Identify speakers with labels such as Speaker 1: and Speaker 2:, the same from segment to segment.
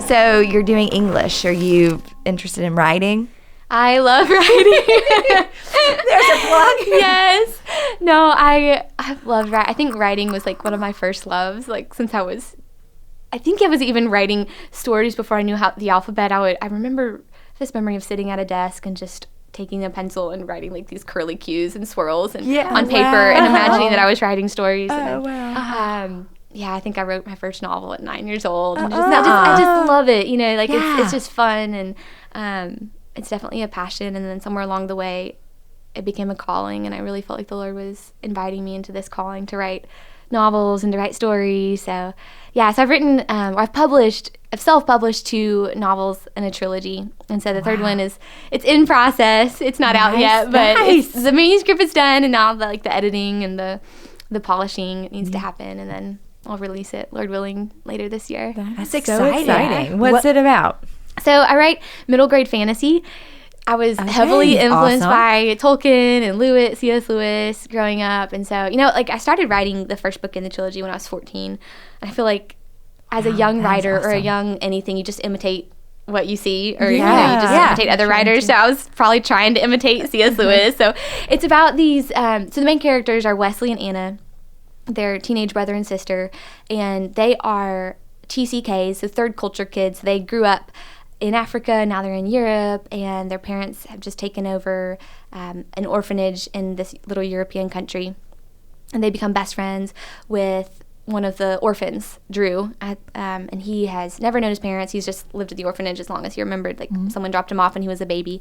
Speaker 1: So you're doing English. Are you interested in writing?
Speaker 2: I love writing.
Speaker 1: There's a plug.
Speaker 2: Yes. No, I've loved writing. I think writing was like one of my first loves. Like since I was even writing stories before I knew how the alphabet. I remember this memory of sitting at a desk and just taking a pencil and writing like these curly cues and swirls and on paper and imagining that I was writing stories. Yeah, I think I wrote my first novel at 9 years old. And I just love it. You know, like it's just fun, and it's definitely a passion. And then somewhere along the way, it became a calling, and I really felt like the Lord was inviting me into this calling to write novels and to write stories. So I've self-published 2 novels and a trilogy, and so the third one it's in process. It's not out yet, but the manuscript is done, and now the editing and the polishing needs to happen, and then I'll release it, Lord willing, later this year.
Speaker 1: That's exciting. Yeah. What's it about?
Speaker 2: So I write middle grade fantasy. I was heavily influenced by Tolkien and C.S. Lewis growing up. And so, I started writing the first book in the trilogy when I was 14. And I feel like as a young writer or a young anything, you just imitate what you see, or you just imitate other writers. So I was probably trying to imitate C.S. Lewis. So it's about these, so the main characters are Wesley and Anna. They're teenage brother and sister, and they are TCKs, so third culture kids. They grew up in Africa, now they're in Europe, and their parents have just taken over an orphanage in this little European country. And they become best friends with one of the orphans, Drew, and he has never known his parents. He's just lived at the orphanage as long as he remembered. Someone dropped him off when he was a baby.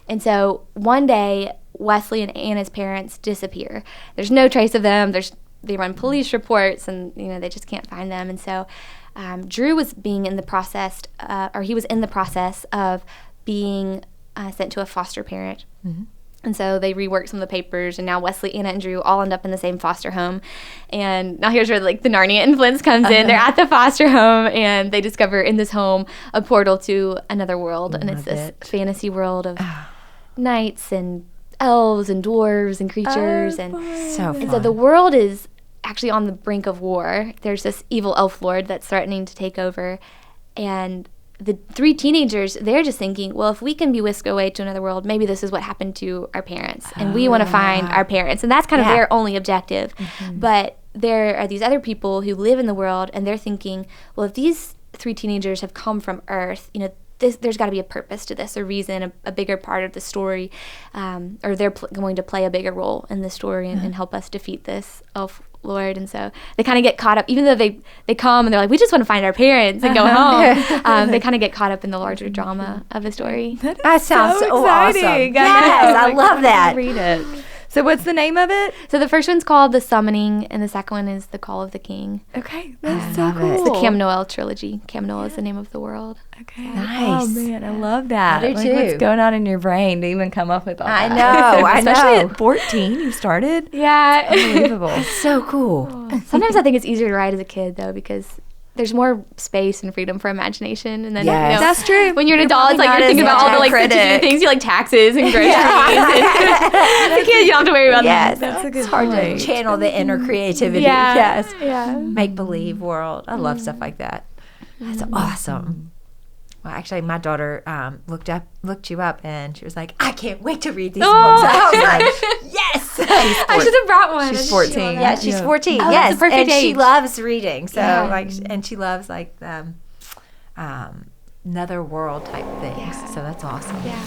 Speaker 2: And so one day, Wesley and Anna's parents disappear. There's no trace of them. They run police reports, and they just can't find them. And so Drew was in the process of being sent to a foster parent. Mm-hmm. And so they reworked some of the papers, and now Wesley, Anna, and Drew all end up in the same foster home. And now here's where the Narnia influence comes in. They're at the foster home, and they discover in this home a portal to another world. And it's this fantasy world of knights and elves and dwarves and creatures. And so the world is actually on the brink of war. There's this evil elf lord that's threatening to take over, and the 3 teenagers, they're just thinking, well, if we can be whisked away to another world, maybe this is what happened to our parents, and we want to find our parents, and that's kind of their only objective. Mm-hmm. But there are these other people who live in the world, and they're thinking, well, if these 3 teenagers have come from Earth, there's got to be a purpose to this, a reason, a bigger part of the story, or they're going to play a bigger role in the story and help us defeat this elf lord. And so they kind of get caught up, even though they come and they're like, we just want to find our parents and go home. They kind of get caught up in the larger drama of the story.
Speaker 1: That sounds so awesome. Yes, I love that. Read it. So what's the name of it?
Speaker 2: So the first one's called The Summoning, and the second one is The Call of the King.
Speaker 1: Okay, that's so cool.
Speaker 2: It's the Camnoel Trilogy. Camnoel is the name of the world.
Speaker 1: Okay. Nice. Oh, man, I love that.
Speaker 2: I do too.
Speaker 1: What's going on in your brain to even come up with all that?
Speaker 2: I know.
Speaker 1: Especially at 14, you started?
Speaker 2: Yeah.
Speaker 1: Unbelievable. It's so cool.
Speaker 2: Sometimes I think it's easier to write as a kid, though, because the's more space and freedom for imagination, and then
Speaker 1: that's true.
Speaker 2: When you're an adult, it's like you're thinking about all the to-do things, you taxes and groceries. As a kid, you don't have to worry about that.
Speaker 1: That's a good
Speaker 3: It's hard to channel the inner creativity.
Speaker 1: Yes.
Speaker 3: Yeah. Make believe world. I love stuff like that.
Speaker 1: That's awesome. Well, actually, my daughter looked you up, and she was like, I can't wait to read these books. I was like, yes.
Speaker 2: I should have brought one.
Speaker 1: She's 14.
Speaker 3: Yeah, she's 14.
Speaker 2: Oh,
Speaker 3: yes,
Speaker 2: that's a perfect
Speaker 3: and
Speaker 2: age.
Speaker 3: she loves reading. So
Speaker 1: and she loves nether world type things. So that's awesome.
Speaker 2: Yeah.